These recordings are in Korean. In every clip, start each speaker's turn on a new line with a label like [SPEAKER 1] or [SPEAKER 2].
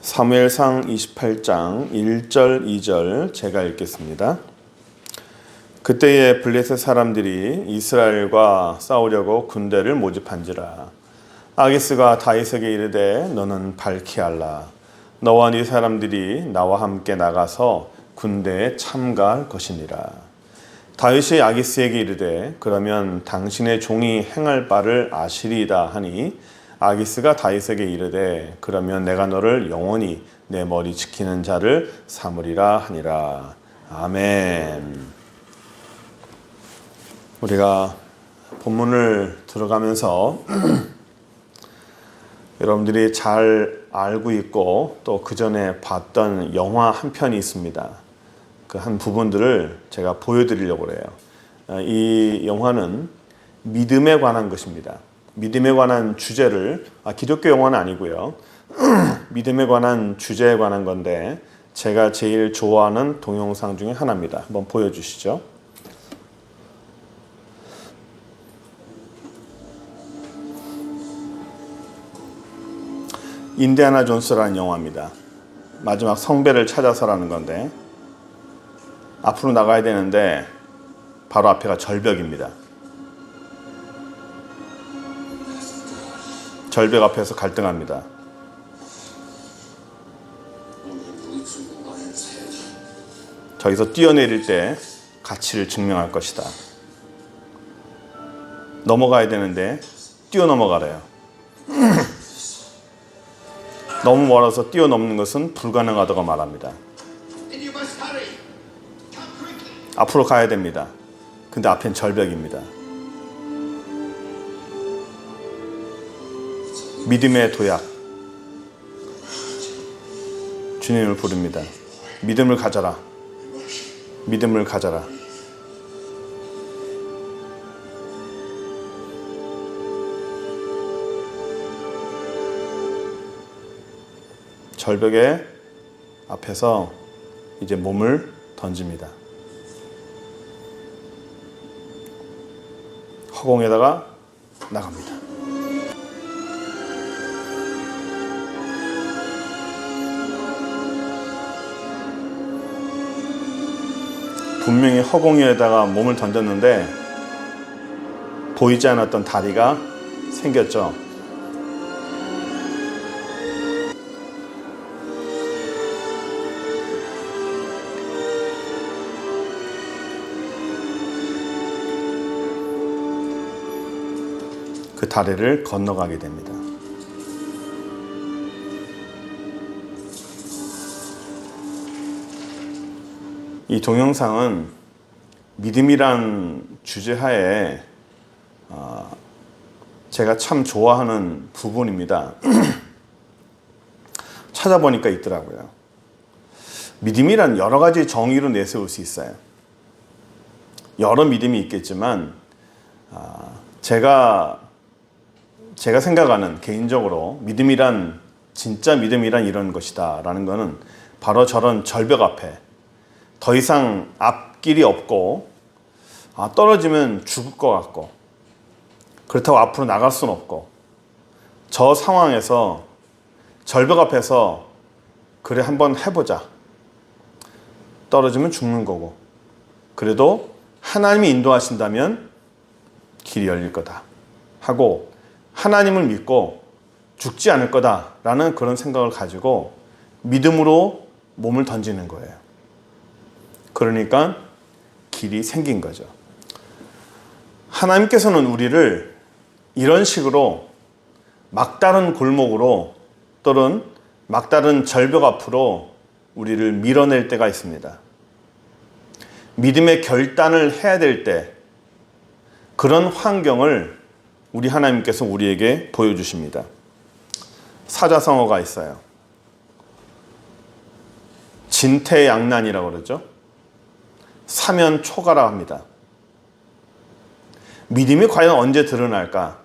[SPEAKER 1] 사무엘상 28장 1절 2절 제가 읽겠습니다. 그때에 블레셋 사람들이 이스라엘과 싸우려고 군대를 모집한지라. 아기스가 다윗에게 이르되 너는 발키알라. 너와 네 사람들이 나와 함께 나가서 군대에 참가할 것이니라. 다윗이 아기스에게 이르되 그러면 당신의 종이 행할 바를 아시리이다 하니 아기스가 다윗에게 이르되 그러면 내가 너를 영원히 내 머리 지키는 자를 삼으리라 하니라. 아멘. 우리가 본문을 들어가면서 여러분들이 잘 알고 있고 또 그 전에 봤던 영화 한 편이 있습니다. 그 한 부분들을 제가 보여드리려고 해요. 이 영화는 믿음에 관한 것입니다. 믿음에 관한 주제를, 기독교 영화는 아니고요. 믿음에 관한 주제에 관한 건데 제가 제일 좋아하는 동영상 중에 하나입니다. 한번 보여주시죠. 인디아나 존스라는 영화입니다. 마지막 성배를 찾아서라는 건데 앞으로 나가야 되는데 바로 앞에가 절벽입니다. 절벽 앞에서 갈등합니다. 저기서 뛰어내릴 때 가치를 증명할 것이다. 넘어가야 되는데 뛰어넘어가래요. 너무 멀어서 뛰어넘는 것은 불가능하다고 말합니다. 앞으로 가야 됩니다. 근데 앞엔 절벽입니다. 믿음의 도약. 주님을 부릅니다. 믿음을 가져라. 믿음을 가져라. 절벽의 앞에서 이제 몸을 던집니다. 허공에다가 나갑니다. 분명히 허공에다가 몸을 던졌는데 보이지 않았던 다리가 생겼죠. 그 다리를 건너가게 됩니다. 이 동영상은 믿음이란 주제하에 제가 참 좋아하는 부분입니다. 찾아보니까 있더라고요. 믿음이란 여러 가지 정의로 내세울 수 있어요. 여러 믿음이 있겠지만 제가 생각하는 개인적으로 믿음이란 진짜 믿음이란 이런 것이다 라는 거는 바로 저런 절벽 앞에 더 이상 앞길이 없고 떨어지면 죽을 것 같고 그렇다고 앞으로 나갈 수는 없고 저 상황에서 절벽 앞에서 그래 한번 해보자. 떨어지면 죽는 거고 그래도 하나님이 인도하신다면 길이 열릴 거다 하고 하나님을 믿고 죽지 않을 거다라는 그런 생각을 가지고 믿음으로 몸을 던지는 거예요. 그러니까 길이 생긴 거죠. 하나님께서는 우리를 이런 식으로 막다른 골목으로 또는 막다른 절벽 앞으로 우리를 밀어낼 때가 있습니다. 믿음의 결단을 해야 될 때 그런 환경을 우리 하나님께서 우리에게 보여주십니다. 사자성어가 있어요. 진퇴양난이라고 그러죠. 사면초가라 합니다. 믿음이 과연 언제 드러날까?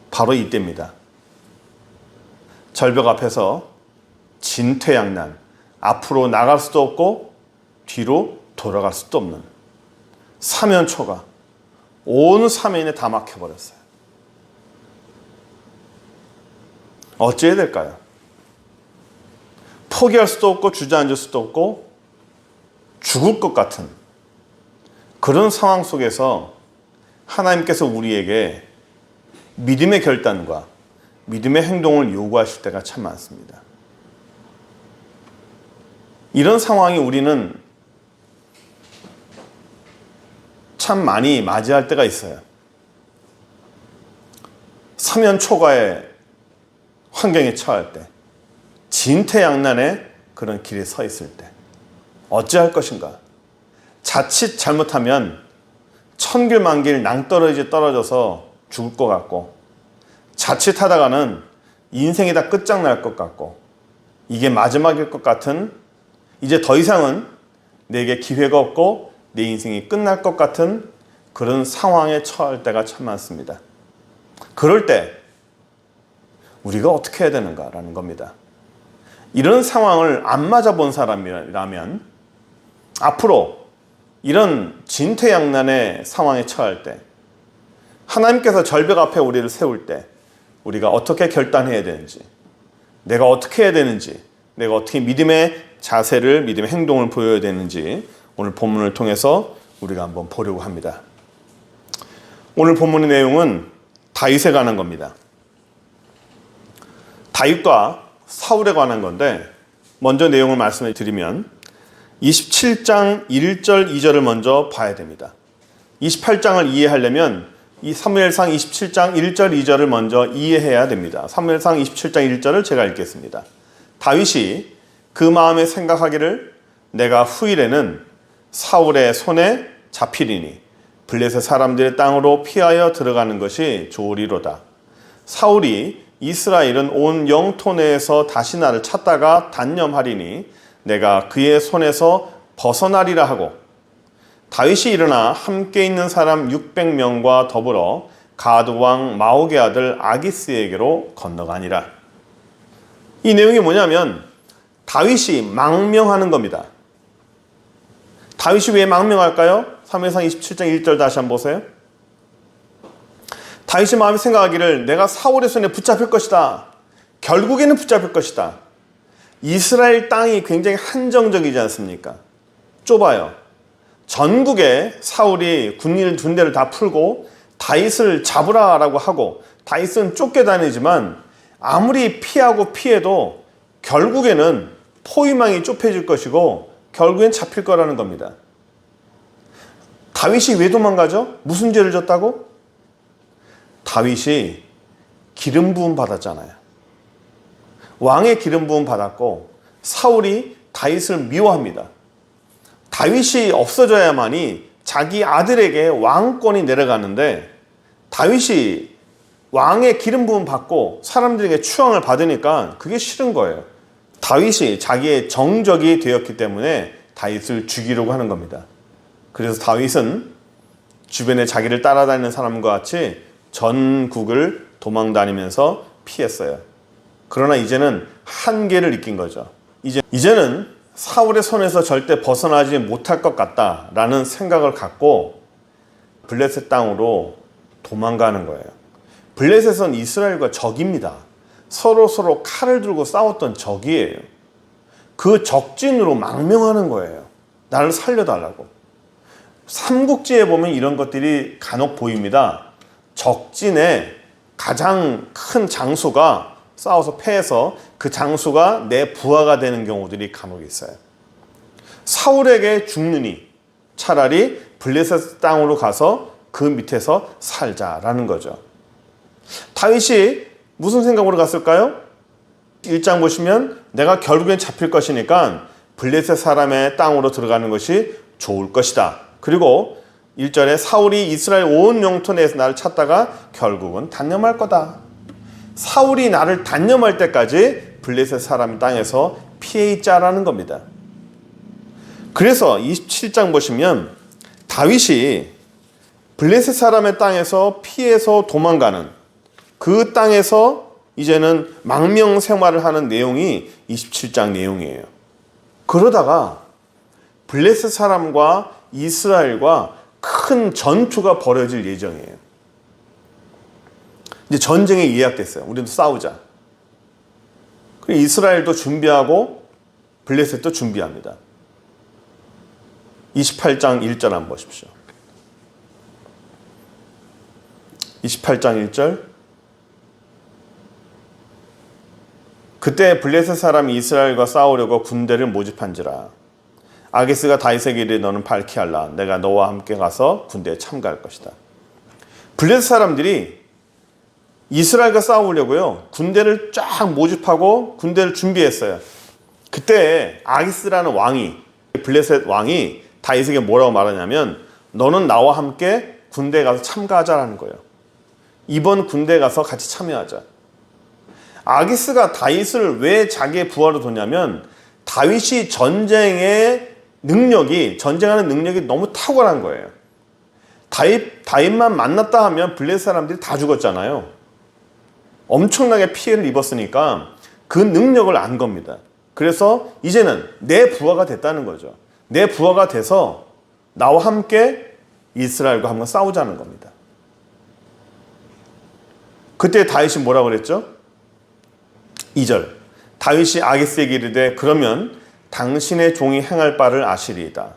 [SPEAKER 1] 바로 이때입니다. 절벽 앞에서 진퇴양난, 앞으로 나갈 수도 없고 뒤로 돌아갈 수도 없는 사면초가 온 사면에 다 막혀버렸어요. 어찌해야 될까요? 포기할 수도 없고 주저앉을 수도 없고 죽을 것 같은 그런 상황 속에서 하나님께서 우리에게 믿음의 결단과 믿음의 행동을 요구하실 때가 참 많습니다. 이런 상황이 우리는 참 많이 맞이할 때가 있어요. 사면초가의 환경에 처할 때, 진퇴양난의 그런 길에 서 있을 때 어찌할 것인가? 자칫 잘못하면 천길만길 낭떠러지 떨어져서 죽을 것 같고, 자칫하다가는 인생이 다 끝장날 것 같고, 이게 마지막일 것 같은, 이제 더 이상은 내게 기회가 없고 내 인생이 끝날 것 같은 그런 상황에 처할 때가 참 많습니다. 그럴 때 우리가 어떻게 해야 되는가라는 겁니다. 이런 상황을 안 맞아본 사람이라면 앞으로 이런 진퇴양난의 상황에 처할 때, 하나님께서 절벽 앞에 우리를 세울 때 우리가 어떻게 결단해야 되는지, 내가 어떻게 해야 되는지, 내가 어떻게 믿음의 자세를, 믿음의 행동을 보여야 되는지 오늘 본문을 통해서 우리가 한번 보려고 합니다. 오늘 본문의 내용은 다윗에 관한 겁니다. 다윗과 사울에 관한 건데, 먼저 내용을 말씀해 드리면 27장 1절 2절을 먼저 봐야 됩니다. 28장을 이해하려면 이 사무엘상 27장 1절 2절을 먼저 이해해야 됩니다. 사무엘상 27장 1절을 제가 읽겠습니다. 다윗이 그 마음에 생각하기를 내가 후일에는 사울의 손에 잡히리니 블레셋 사람들의 땅으로 피하여 들어가는 것이 좋으리로다. 사울이 이스라엘은 온 영토 내에서 다시 나를 찾다가 단념하리니 내가 그의 손에서 벗어나리라 하고, 다윗이 일어나 함께 있는 사람 600명과 더불어 가드 왕 마옥의 아들 아기스에게로 건너가니라. 이 내용이 뭐냐면 다윗이 망명하는 겁니다. 다윗이 왜 망명할까요? 사무엘상 27장 1절 다시 한번 보세요. 다윗이 마음에 생각하기를 내가 사울의 손에 붙잡힐 것이다. 결국에는 붙잡힐 것이다. 이스라엘 땅이 굉장히 한정적이지 않습니까? 좁아요. 전국에 사울이 군대를 다 풀고 다윗을 잡으라라고 하고, 다윗은 쫓겨다니지만 아무리 피하고 피해도 결국에는 포위망이 좁혀질 것이고 결국엔 잡힐 거라는 겁니다. 다윗이 왜 도망가죠? 무슨 죄를 졌다고? 다윗이 기름 부음 받았잖아요. 왕의 기름 부음 받았고 사울이 다윗을 미워합니다. 다윗이 없어져야만이 자기 아들에게 왕권이 내려가는데, 다윗이 왕의 기름 부음 받고 사람들에게 추앙을 받으니까 그게 싫은 거예요. 다윗이 자기의 정적이 되었기 때문에 다윗을 죽이려고 하는 겁니다. 그래서 다윗은 주변에 자기를 따라다니는 사람과 같이 전국을 도망다니면서 피했어요. 그러나 이제는 한계를 느낀 거죠. 이제는 사울의 손에서 절대 벗어나지 못할 것 같다라는 생각을 갖고 블레셋 땅으로 도망가는 거예요. 블레셋은 이스라엘과 적입니다. 서로 칼을 들고 싸웠던 적이에요. 그 적진으로 망명하는 거예요. 나를 살려달라고. 삼국지에 보면 이런 것들이 간혹 보입니다. 적진에 가장 큰 장수가 싸워서 패해서 그 장수가 내 부하가 되는 경우들이 간혹 있어요. 사울에게 죽느니 차라리 블레셋 땅으로 가서 그 밑에서 살자라는 거죠. 다윗이 무슨 생각으로 갔을까요? 1장 보시면 내가 결국엔 잡힐 것이니까 블레셋 사람의 땅으로 들어가는 것이 좋을 것이다. 그리고 1절에 사울이 이스라엘 온 영토 내에서 나를 찾다가 결국은 단념할 거다. 사울이 나를 단념할 때까지 블레셋 사람 땅에서 피해 있자라는 겁니다. 그래서 27장 보시면 다윗이 블레셋 사람의 땅에서 피해서 도망가는 그 땅에서 이제는 망명 생활을 하는 내용이 27장 내용이에요. 그러다가 블레셋 사람과 이스라엘과 큰 전투가 벌어질 예정이에요. 이제 전쟁이 예약됐어요. 우리도 싸우자. 그리고 이스라엘도 준비하고 블레셋도 준비합니다. 28장 1절 한번 보십시오. 28장 1절. 그때 블레셋 사람이 이스라엘과 싸우려고 군대를 모집한지라. 아기스가 다윗에게 이르되 너는 발키할라. 내가 너와 함께 가서 군대에 참가할 것이다. 블레셋 사람들이 이스라엘과 싸우려고요, 군대를 쫙 모집하고 군대를 준비했어요. 그때 아기스라는 왕이, 블레셋 왕이 다윗에게 뭐라고 말하냐면 너는 나와 함께 군대에 가서 참가하자라는 거예요. 이번 군대에 가서 같이 참여하자. 아기스가 다윗을 왜 자기의 부하로 뒀냐면 다윗이 전쟁하는 능력이 너무 탁월한 거예요. 다윗만 만났다 하면 블레셋 사람들이 다 죽었잖아요. 엄청나게 피해를 입었으니까 그 능력을 안 겁니다. 그래서 이제는 내 부하가 됐다는 거죠. 내 부하가 돼서 나와 함께 이스라엘과 한번 싸우자는 겁니다. 그때 다윗이 뭐라고 그랬죠? 2절. 다윗이 아기스에게 이르되 그러면 당신의 종이 행할 바를 아시리이다.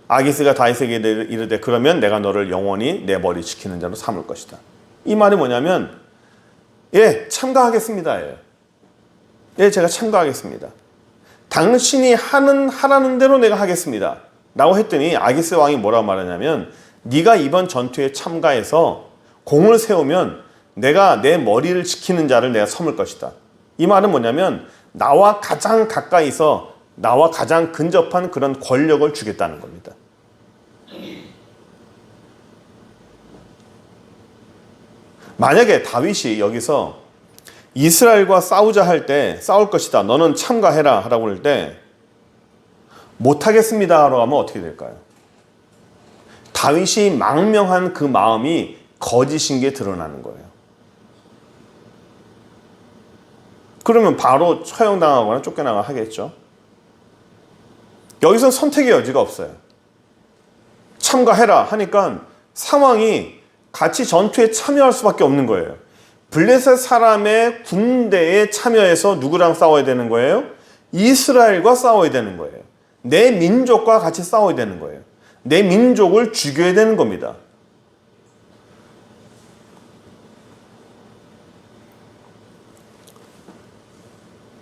[SPEAKER 1] 아기스가 다윗에게 이르되 그러면 내가 너를 영원히 내 머리 지키는 자로 삼을 것이다. 이 말이 뭐냐면 예, 참가하겠습니다. 예, 제가 참가하겠습니다. 당신이 하라는 대로 내가 하겠습니다. 라고 했더니 아기스 왕이 뭐라고 말하냐면 네가 이번 전투에 참가해서 공을 세우면 내가 내 머리를 지키는 자를 내가 삼을 것이다. 이 말은 뭐냐면 나와 가장 가까이서 나와 가장 근접한 그런 권력을 주겠다는 겁니다. 만약에 다윗이 여기서 이스라엘과 싸우자 할 때 싸울 것이다. 너는 참가해라 하라고 할 때 못하겠습니다 라고 하면 어떻게 될까요? 다윗이 망명한 그 마음이 거짓인 게 드러나는 거예요. 그러면 바로 처형당하거나 쫓겨나거나 하겠죠. 여기서 선택의 여지가 없어요. 참가해라 하니까 상황이 같이 전투에 참여할 수밖에 없는 거예요. 블레셋 사람의 군대에 참여해서 누구랑 싸워야 되는 거예요? 이스라엘과 싸워야 되는 거예요. 내 민족과 같이 싸워야 되는 거예요. 내 민족을 죽여야 되는 겁니다.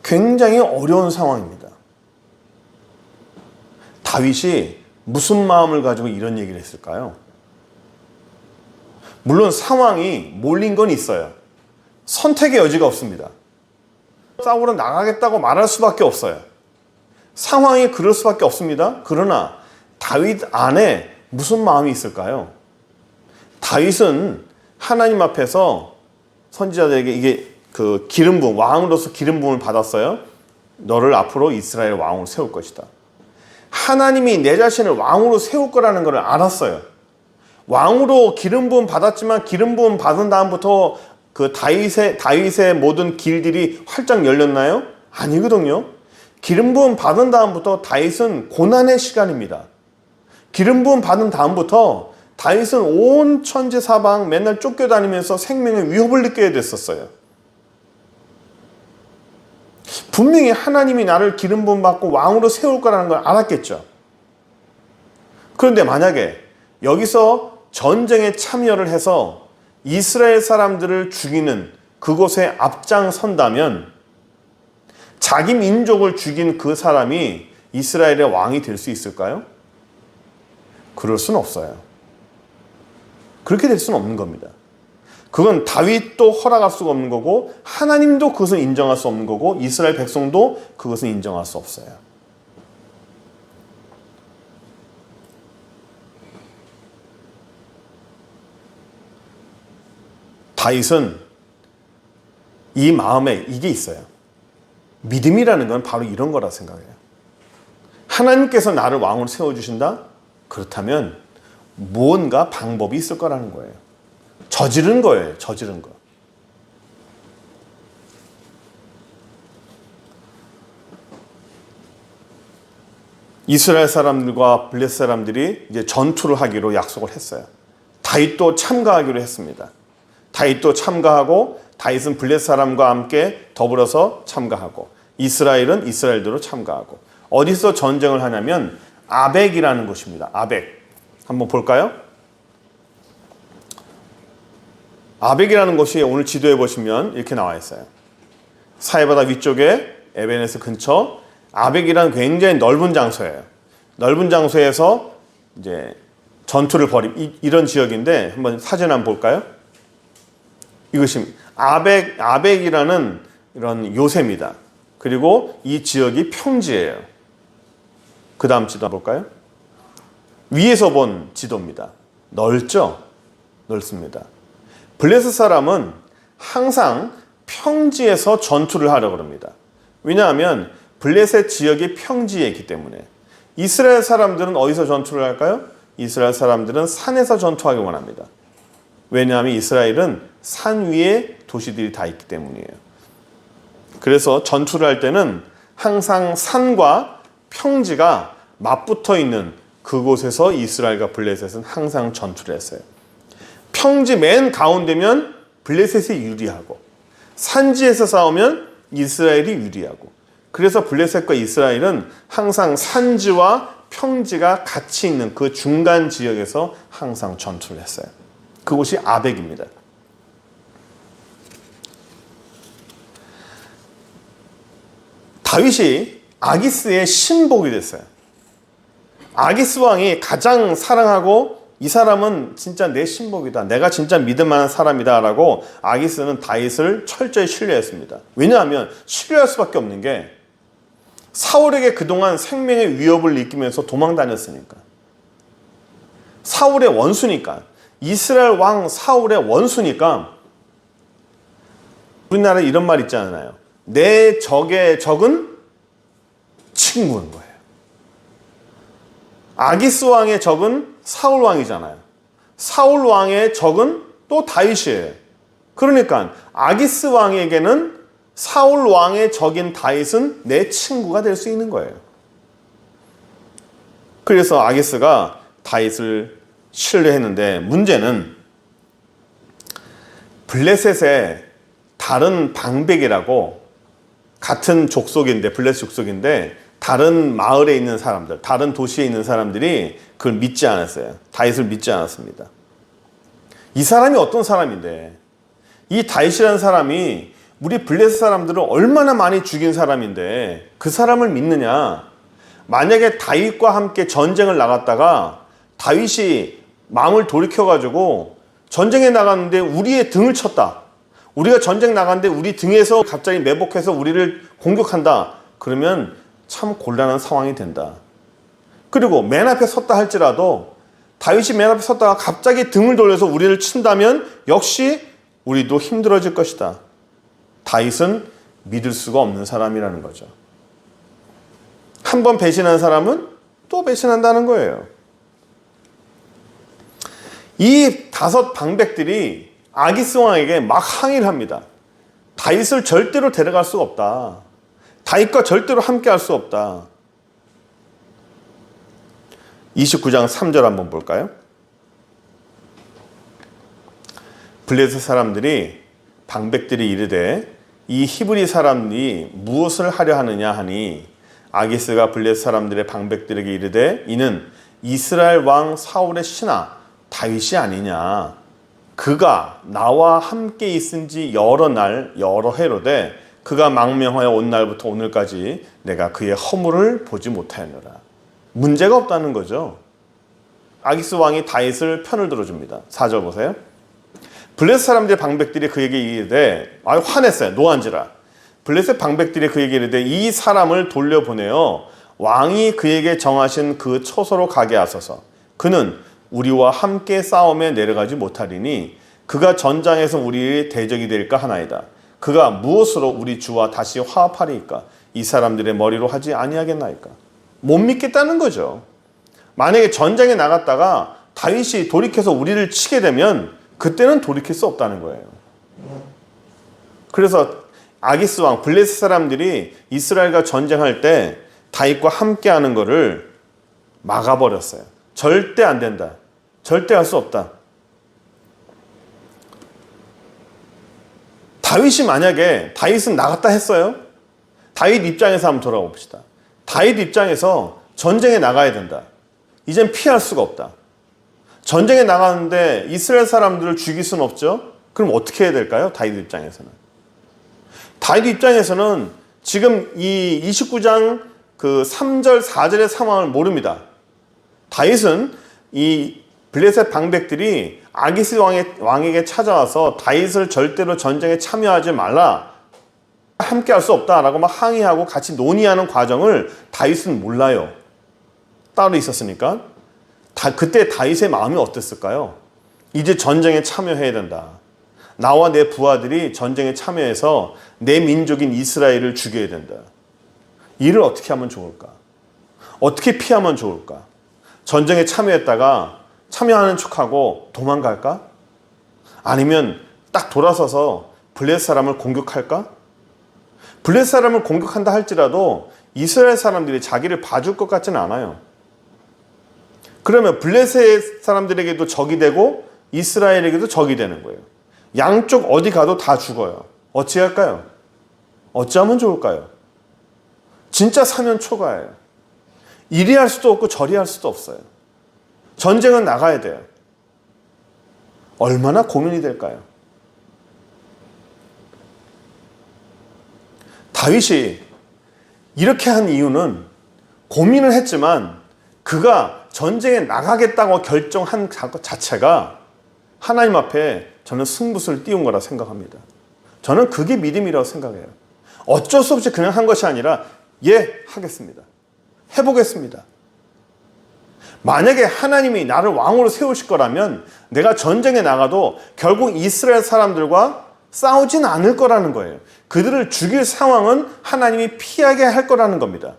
[SPEAKER 1] 굉장히 어려운 상황입니다. 다윗이 무슨 마음을 가지고 이런 얘기를 했을까요? 물론 상황이 몰린 건 있어요. 선택의 여지가 없습니다. 싸우러 나가겠다고 말할 수밖에 없어요. 상황이 그럴 수밖에 없습니다. 그러나 다윗 안에 무슨 마음이 있을까요? 다윗은 하나님 앞에서 선지자들에게 이게 그 기름 부음, 왕으로서 기름 부음을 받았어요. 너를 앞으로 이스라엘 왕으로 세울 것이다. 하나님이 내 자신을 왕으로 세울 거라는 걸 알았어요. 왕으로 기름 부음 받았지만 기름 부음 받은 다음부터 그 다윗의 모든 길들이 활짝 열렸나요? 아니거든요. 기름 부음 받은 다음부터 다윗은 고난의 시간입니다. 기름 부음 받은 다음부터 다윗은 온 천지 사방 맨날 쫓겨다니면서 생명의 위협을 느끼게 됐었어요. 분명히 하나님이 나를 기름 부음 받고 왕으로 세울 거라는 걸 알았겠죠. 그런데 만약에 여기서 전쟁에 참여를 해서 이스라엘 사람들을 죽이는 그곳에 앞장선다면 자기 민족을 죽인 그 사람이 이스라엘의 왕이 될 수 있을까요? 그럴 수는 없어요. 그렇게 될 수는 없는 겁니다. 그건 다윗도 허락할 수가 없는 거고 하나님도 그것을 인정할 수 없는 거고 이스라엘 백성도 그것을 인정할 수 없어요. 다윗은 이 마음에 이게 있어요. 믿음이라는 건 바로 이런 거라 생각해요. 하나님께서 나를 왕으로 세워주신다? 그렇다면 무언가 방법이 있을 거라는 거예요. 저지른 거예요. 저지른 거. 이스라엘 사람들과 블레셋 사람들이 이제 전투를 하기로 약속을 했어요. 다윗도 참가하기로 했습니다. 다윗도 참가하고 다윗은 블레셋 사람과 함께 더불어서 참가하고 이스라엘은 이스라엘대로 참가하고. 어디서 전쟁을 하냐면 아벡이라는 곳입니다. 아벡. 한번 볼까요? 아벡이라는 곳이 오늘 지도에 보시면 이렇게 나와 있어요. 사해바다 위쪽에 에베네스 근처 아벡이라는 굉장히 넓은 장소예요. 넓은 장소에서 이제 전투를 이런 지역인데 한번 사진 한번 볼까요? 이것이 아벡이라는 이런 요새입니다. 그리고 이 지역이 평지예요. 그 다음 지도 볼까요? 위에서 본 지도입니다. 넓죠? 넓습니다. 블레셋 사람은 항상 평지에서 전투를 하려고 합니다. 왜냐하면 블레셋 지역이 평지에 있기 때문에. 이스라엘 사람들은 어디서 전투를 할까요? 이스라엘 사람들은 산에서 전투하기 원합니다. 왜냐하면 이스라엘은 산 위에 도시들이 다 있기 때문이에요. 그래서 전투를 할 때는 항상 산과 평지가 맞붙어 있는 그곳에서 이스라엘과 블레셋은 항상 전투를 했어요. 평지 맨 가운데면 블레셋이 유리하고 산지에서 싸우면 이스라엘이 유리하고, 그래서 블레셋과 이스라엘은 항상 산지와 평지가 같이 있는 그 중간 지역에서 항상 전투를 했어요. 그곳이 아벡입니다. 다윗이 아기스의 신복이 됐어요. 아기스 왕이 가장 사랑하고 이 사람은 진짜 내 신복이다, 내가 진짜 믿을 만한 사람이다 라고 아기스는 다윗을 철저히 신뢰했습니다. 왜냐하면 신뢰할 수밖에 없는 게 사울에게 그동안 생명의 위협을 느끼면서 도망 다녔으니까. 사울의 원수니까. 이스라엘 왕 사울의 원수니까. 우리나라에 이런 말 있잖아요. 내 적의 적은 친구인 거예요. 아기스 왕의 적은 사울 왕이잖아요. 사울 왕의 적은 또 다윗이에요. 그러니까 아기스 왕에게는 사울 왕의 적인 다윗은 내 친구가 될 수 있는 거예요. 그래서 아기스가 다윗을 신뢰했는데, 문제는 블레셋의 다른 방백이라고, 같은 족속인데, 블레셋 족속인데 다른 마을에 있는 사람들, 다른 도시에 있는 사람들이 그걸 믿지 않았어요. 다윗을 믿지 않았습니다. 이 사람이 어떤 사람인데, 이 다윗이라는 사람이 우리 블레셋 사람들을 얼마나 많이 죽인 사람인데 그 사람을 믿느냐. 만약에 다윗과 함께 전쟁을 나갔다가 다윗이 마음을 돌이켜가지고 전쟁에 나갔는데 우리의 등을 쳤다, 우리가 전쟁 나갔는데 우리 등에서 갑자기 매복해서 우리를 공격한다, 그러면 참 곤란한 상황이 된다. 그리고 맨 앞에 섰다 할지라도 다윗이 맨 앞에 섰다가 갑자기 등을 돌려서 우리를 친다면 역시 우리도 힘들어질 것이다. 다윗은 믿을 수가 없는 사람이라는 거죠. 한 번 배신한 사람은 또 배신한다는 거예요. 이 5 방백들이 아기스 왕에게 막 항의를 합니다. 다윗을 절대로 데려갈 수가 없다. 다윗과 절대로 함께 할 수 없다. 29장 3절 한번 볼까요? 블레셋 사람들이, 방백들이 이르되 이 히브리 사람이 무엇을 하려 하느냐 하니, 아기스가 블레셋 사람들의 방백들에게 이르되 이는 이스라엘 왕 사울의 신하 다윗이 아니냐. 그가 나와 함께 있은 지 여러 날 여러 해로되 그가 망명하여 온 날부터 오늘까지 내가 그의 허물을 보지 못하였노라. 문제가 없다는 거죠. 아기스 왕이 다윗을 편을 들어줍니다. 4절 보세요. 블레셋 사람들의 방백들이 그에게 이르되, 화냈어요. 노한지라. 블레셋 방백들이 그에게 이르되 이 사람을 돌려보내어 왕이 그에게 정하신 그 처소로 가게 하소서. 그는 우리와 함께 싸움에 내려가지 못하리니 그가 전장에서 우리의 대적이 될까 하나이다. 그가 무엇으로 우리 주와 다시 화합하리이까? 이 사람들의 머리로 하지 아니하겠나이까? 못 믿겠다는 거죠. 만약에 전쟁에 나갔다가 다윗이 돌이켜서 우리를 치게 되면 그때는 돌이킬 수 없다는 거예요. 그래서 아기스 왕, 블레셋 사람들이 이스라엘과 전쟁할 때 다윗과 함께하는 것을 막아버렸어요. 절대 안 된다. 절대 할 수 없다. 다윗이 만약에, 다윗은 나갔다 했어요. 다윗 입장에서 한번 돌아봅시다. 다윗 입장에서 전쟁에 나가야 된다. 이젠 피할 수가 없다. 전쟁에 나가는데 이스라엘 사람들을 죽일 수는 없죠. 그럼 어떻게 해야 될까요? 다윗 입장에서는. 다윗 입장에서는 지금 이 29장 그 3절, 4절의 상황을 모릅니다. 다윗은 이 블레셋 방백들이 아기스 왕에게 찾아와서 다윗을 절대로 전쟁에 참여하지 말라, 함께 할 수 없다라고 막 항의하고 같이 논의하는 과정을 다윗은 몰라요. 따로 있었으니까. 그때 다윗의 마음이 어땠을까요? 이제 전쟁에 참여해야 된다. 나와 내 부하들이 전쟁에 참여해서 내 민족인 이스라엘을 죽여야 된다. 이를 어떻게 하면 좋을까? 어떻게 피하면 좋을까? 전쟁에 참여하는 척하고 도망갈까? 아니면 딱 돌아서서 블레셋 사람을 공격할까? 블레셋 사람을 공격한다 할지라도 이스라엘 사람들이 자기를 봐줄 것 같지는 않아요. 그러면 블레셋 사람들에게도 적이 되고 이스라엘에게도 적이 되는 거예요. 양쪽 어디 가도 다 죽어요. 어찌할까요? 어찌하면 좋을까요? 진짜 사면 초가예요. 이리 할 수도 없고 저리 할 수도 없어요. 전쟁은 나가야 돼요. 얼마나 고민이 될까요? 다윗이 이렇게 한 이유는 고민을 했지만 그가 전쟁에 나가겠다고 결정한 것 자체가 하나님 앞에 저는 승부수를 띄운 거라 생각합니다. 저는 그게 믿음이라고 생각해요. 어쩔 수 없이 그냥 한 것이 아니라 하겠습니다. 해보겠습니다. 만약에 하나님이 나를 왕으로 세우실 거라면 내가 전쟁에 나가도 결국 이스라엘 사람들과 싸우진 않을 거라는 거예요. 그들을 죽일 상황은 하나님이 피하게 할 거라는 겁니다.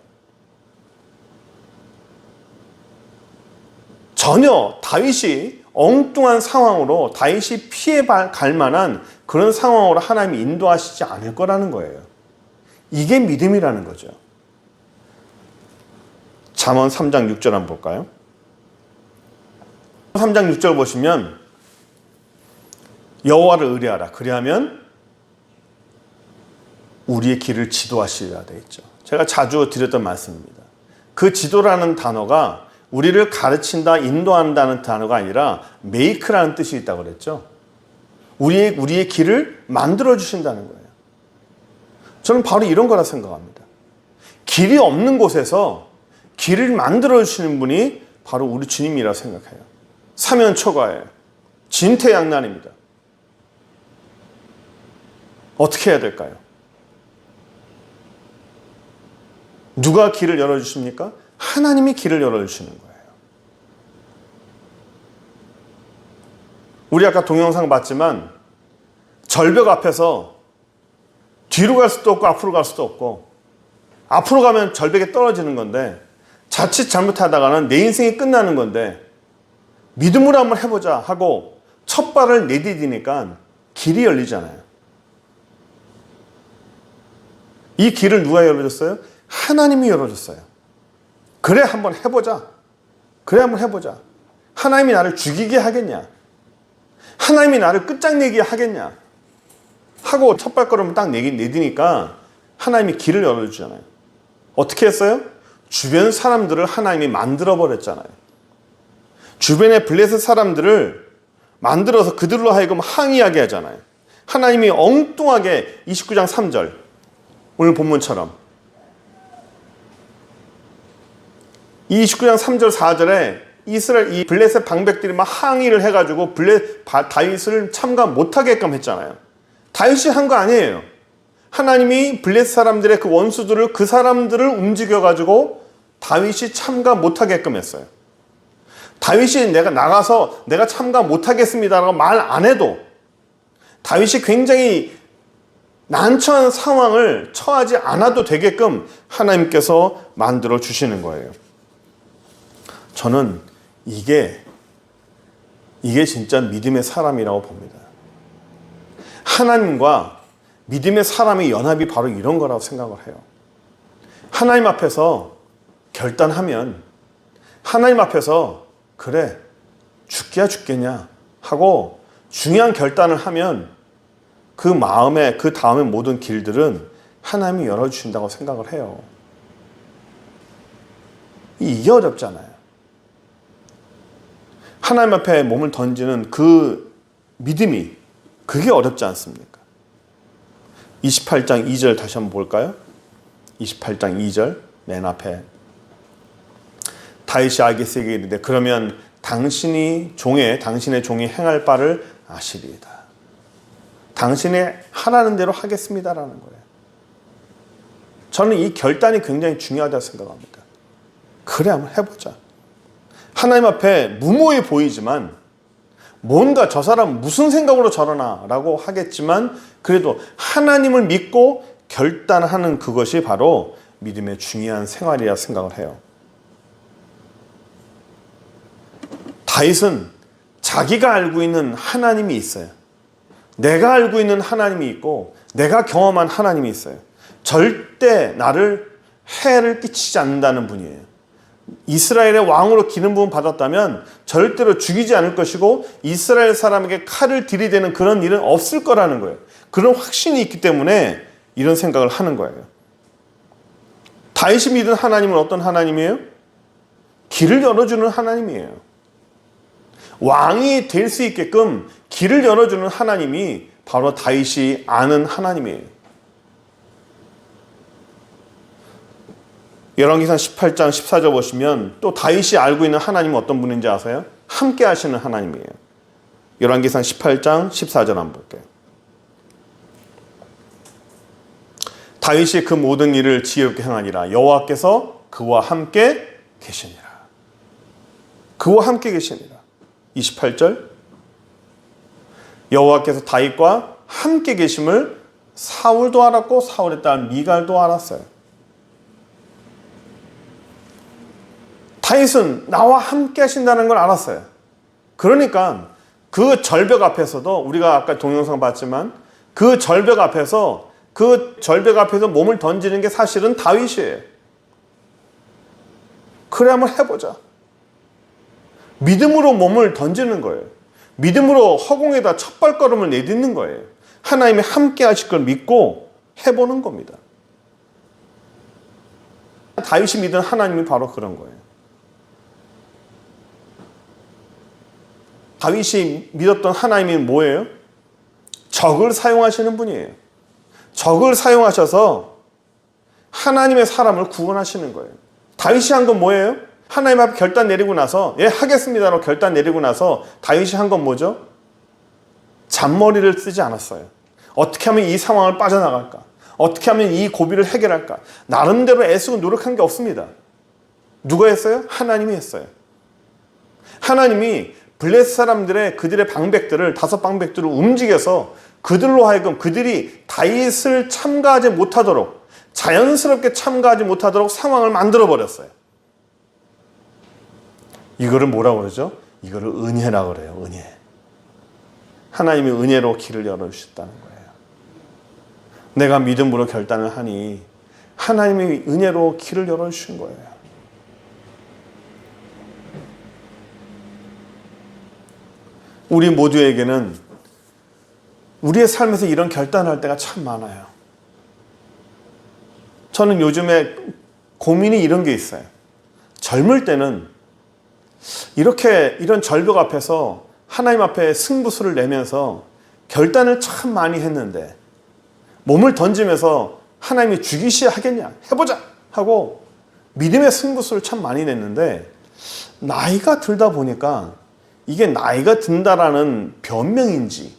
[SPEAKER 1] 전혀 다윗이 엉뚱한 상황으로 다윗이 피해 갈 만한 그런 상황으로 하나님이 인도하시지 않을 거라는 거예요. 이게 믿음이라는 거죠. 잠언 3장 6절 한번 볼까요? 3장 6절 보시면 여호와를 의뢰하라. 그리하면 우리의 길을 지도하시리라 되어 있죠. 제가 자주 드렸던 말씀입니다. 그 지도라는 단어가 우리를 가르친다, 인도한다는 단어가 아니라 메이크라는 뜻이 있다고 그랬죠. 우리의 길을 만들어 주신다는 거예요. 저는 바로 이런 거라 생각합니다. 길이 없는 곳에서 길을 만들어 주시는 분이 바로 우리 주님이라 생각해요. 사면초가예요. 진퇴양난입니다. 어떻게 해야 될까요? 누가 길을 열어주십니까? 하나님이 길을 열어주시는 거예요. 우리 아까 동영상 봤지만 절벽 앞에서 뒤로 갈 수도 없고 앞으로 갈 수도 없고, 앞으로 가면 절벽에 떨어지는 건데 자칫 잘못하다가는 내 인생이 끝나는 건데 믿음으로 한번 해보자 하고 첫 발을 내디디니까 길이 열리잖아요. 이 길을 누가 열어줬어요? 하나님이 열어줬어요. 그래 한번 해보자. 하나님이 나를 죽이게 하겠냐? 하나님이 나를 끝장내게 하겠냐? 하고 첫 발걸음을 딱 내디니까 하나님이 길을 열어주잖아요. 어떻게 했어요? 주변 사람들을 하나님이 만들어버렸잖아요. 주변의 블레셋 사람들을 만들어서 그들로 하여금 항의하게 하잖아요. 하나님이 엉뚱하게 29장 3절 오늘 본문처럼 이 29장 3절 4절에 이스라엘 이 블레셋 방백들이 막 항의를 해가지고 다윗을 참가 못하게끔 했잖아요. 다윗이 한 거 아니에요. 하나님이 블레셋 사람들의 그 원수들을 그 사람들을 움직여가지고 다윗이 참가 못하게끔 했어요. 다윗이 나가서 내가 참가 못하겠습니다라고 말 안 해도 다윗이 굉장히 난처한 상황을 처하지 않아도 되게끔 하나님께서 만들어 주시는 거예요. 저는 이게 진짜 믿음의 사람이라고 봅니다. 하나님과 믿음의 사람의 연합이 바로 이런 거라고 생각을 해요. 하나님 앞에서 결단하면 하나님 앞에서 그래 죽기야 죽겠냐 하고 중요한 결단을 하면 그 다음에 모든 길들은 하나님이 열어주신다고 생각을 해요. 이게 어렵잖아요. 하나님 앞에 몸을 던지는 그 믿음이, 그게 어렵지 않습니까? 28장 2절 다시 한번 볼까요? 28장 2절 맨 앞에 다윗이 아기스에게 이르되 그러면 당신의 종이 행할 바를 아시리이다. 당신이 하라는 대로 하겠습니다라는 거예요. 저는 이 결단이 굉장히 중요하다고 생각합니다. 그래, 한번 해보자. 하나님 앞에 무모해 보이지만 뭔가 저 사람 무슨 생각으로 저러나 라고 하겠지만 그래도 하나님을 믿고 결단하는 그것이 바로 믿음의 중요한 생활이라 생각을 해요. 다윗은 자기가 알고 있는 하나님이 있어요. 내가 알고 있는 하나님이 있고 내가 경험한 하나님이 있어요. 절대 나를 해를 끼치지 않는다는 분이에요. 이스라엘의 왕으로 기름 부음 받았다면 절대로 죽이지 않을 것이고 이스라엘 사람에게 칼을 들이대는 그런 일은 없을 거라는 거예요. 그런 확신이 있기 때문에 이런 생각을 하는 거예요. 다윗이 믿은 하나님은 어떤 하나님이에요? 길을 열어주는 하나님이에요. 왕이 될 수 있게끔 길을 열어주는 하나님이 바로 다윗이 아는 하나님이에요. 열왕기상 18장 14절 보시면 또 다윗이 알고 있는 하나님은 어떤 분인지 아세요? 함께 하시는 하나님이에요. 열왕기상 18장 14절 한번 볼게요. 다윗이 그 모든 일을 지혜롭게 행하니라 여호와께서 그와 함께 계시니라. 그와 함께 계시니라. 28절 여호와께서 다윗과 함께 계심을 사울도 알았고 사울의 딸 미갈도 알았어요. 다윗은 나와 함께 하신다는 걸 알았어요. 그러니까 그 절벽 앞에서도 우리가 아까 동영상 봤지만 그 절벽 앞에서 몸을 던지는 게 사실은 다윗이에요. 그래, 한번 해보자. 믿음으로 몸을 던지는 거예요. 믿음으로 허공에다 첫 발걸음을 내딛는 거예요. 하나님이 함께 하실 걸 믿고 해보는 겁니다. 다윗이 믿은 하나님이 바로 그런 거예요. 다윗이 믿었던 하나님이 뭐예요? 적을 사용하시는 분이에요. 적을 사용하셔서 하나님의 사람을 구원하시는 거예요. 다윗이 한 건 뭐예요? 하나님 앞에 결단 내리고 나서 하겠습니다라고 결단 내리고 나서 다윗이 한 건 뭐죠? 잔머리를 쓰지 않았어요. 어떻게 하면 이 상황을 빠져나갈까? 어떻게 하면 이 고비를 해결할까? 나름대로 애쓰고 노력한 게 없습니다. 누가 했어요? 하나님이 했어요. 하나님이 블레셋 사람들의 그들의 방백들을 5방백들을 움직여서 그들로 하여금 그들이 다윗을 참가하지 못하도록 자연스럽게 참가하지 못하도록 상황을 만들어 버렸어요. 이거를 뭐라고 그러죠? 이거를 은혜라고 그래요. 은혜. 하나님이 은혜로 길을 열어주셨다는 거예요. 내가 믿음으로 결단을 하니 하나님이 은혜로 길을 열어주신 거예요. 우리 모두에게는 우리의 삶에서 이런 결단을 할 때가 참 많아요. 저는 요즘에 고민이 이런 게 있어요. 젊을 때는 이런 절벽 앞에서 하나님 앞에 승부수를 내면서 결단을 참 많이 했는데 몸을 던지면서 하나님이 죽이셔야 하겠냐, 해보자 하고 믿음의 승부수를 참 많이 냈는데 나이가 들다 보니까 이게 나이가 든다라는 변명인지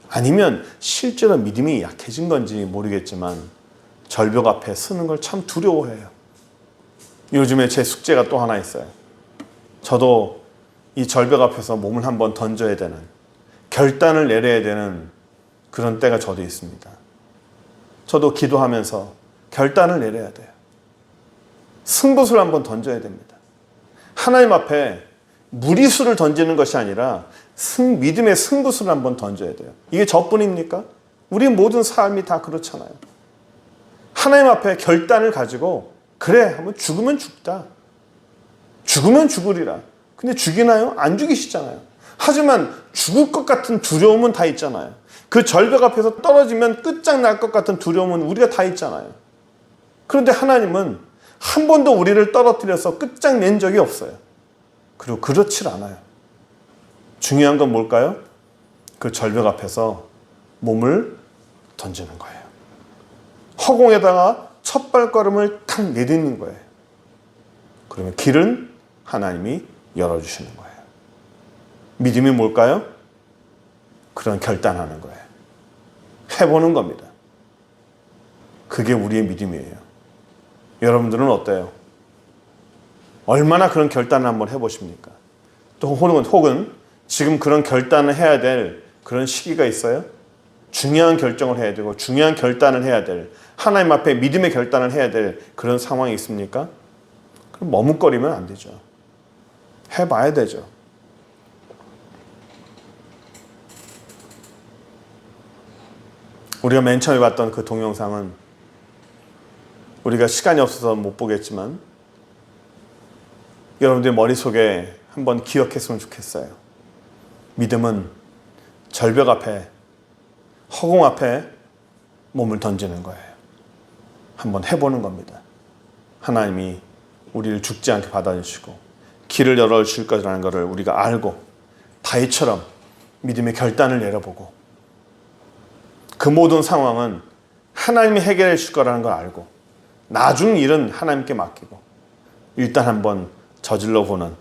[SPEAKER 1] 아니면 실제로 믿음이 약해진 건지 모르겠지만 절벽 앞에 서는 걸 참 두려워해요. 요즘에 제 숙제가 또 하나 있어요. 저도 이 절벽 앞에서 몸을 한번 던져야 되는, 결단을 내려야 되는 그런 때가 저도 있습니다. 저도 기도하면서 결단을 내려야 돼요. 승부수를 한번 던져야 됩니다. 하나님 앞에 무리수를 던지는 것이 아니라 믿음의 승부수를 한번 던져야 돼요. 이게 저뿐입니까? 우리 모든 삶이 다 그렇잖아요. 하나님 앞에 결단을 가지고 그래, 한번 죽으면 죽다. 죽으면 죽으리라. 근데 죽이나요? 안 죽이시잖아요. 하지만 죽을 것 같은 두려움은 다 있잖아요. 그 절벽 앞에서 떨어지면 끝장날 것 같은 두려움은 우리가 다 있잖아요. 그런데 하나님은 한 번도 우리를 떨어뜨려서 끝장낸 적이 없어요. 그리고 그렇질 않아요. 중요한 건 뭘까요? 그 절벽 앞에서 몸을 던지는 거예요. 허공에다가 첫 발걸음을 탁 내딛는 거예요. 그러면 길은 하나님이 열어주시는 거예요. 믿음이 뭘까요? 그런 결단하는 거예요. 해보는 겁니다. 그게 우리의 믿음이에요. 여러분들은 어때요? 얼마나 그런 결단을 한번 해보십니까? 또 혹은 지금 그런 결단을 해야 될 그런 시기가 있어요? 중요한 결정을 해야 되고 중요한 결단을 해야 될, 하나님 앞에 믿음의 결단을 해야 될 그런 상황이 있습니까? 그럼 머뭇거리면 안 되죠. 해봐야 되죠. 우리가 맨 처음에 봤던 그 동영상은 우리가 시간이 없어서 못 보겠지만 여러분들 머릿속에 한번 기억했으면 좋겠어요. 믿음은 절벽 앞에, 허공 앞에 몸을 던지는 거예요. 한번 해보는 겁니다. 하나님이 우리를 죽지 않게 받아주시고 길을 열어주실 거라는 것을 우리가 알고 다윗처럼 믿음의 결단을 내려보고 그 모든 상황은 하나님이 해결해 주실 거라는 걸 알고 나중 일은 하나님께 맡기고 일단 한번 저질러 보는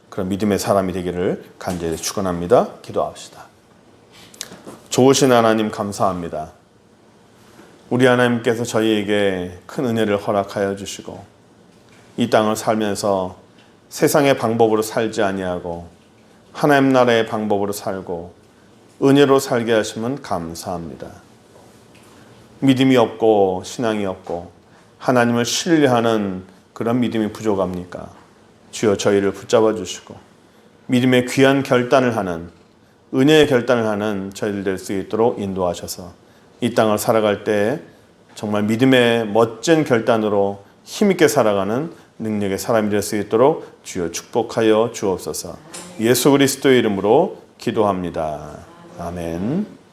[SPEAKER 1] 그런 믿음의 사람이 되기를 간절히 축원합니다. 기도합시다. 좋으신 하나님 감사합니다. 우리 하나님께서 저희에게 큰 은혜를 허락하여 주시고 이 땅을 살면서 세상의 방법으로 살지 아니하고 하나님 나라의 방법으로 살고 은혜로 살게 하시면 감사합니다. 믿음이 없고 신앙이 없고 하나님을 신뢰하는 그런 믿음이 부족합니까? 주여 저희를 붙잡아 주시고 믿음의 귀한 결단을 하는, 은혜의 결단을 하는 저희들 될 수 있도록 인도하셔서 이 땅을 살아갈 때 정말 믿음의 멋진 결단으로 힘있게 살아가는 능력의 사람이 될 수 있도록 주여 축복하여 주옵소서. 예수 그리스도의 이름으로 기도합니다. 아멘.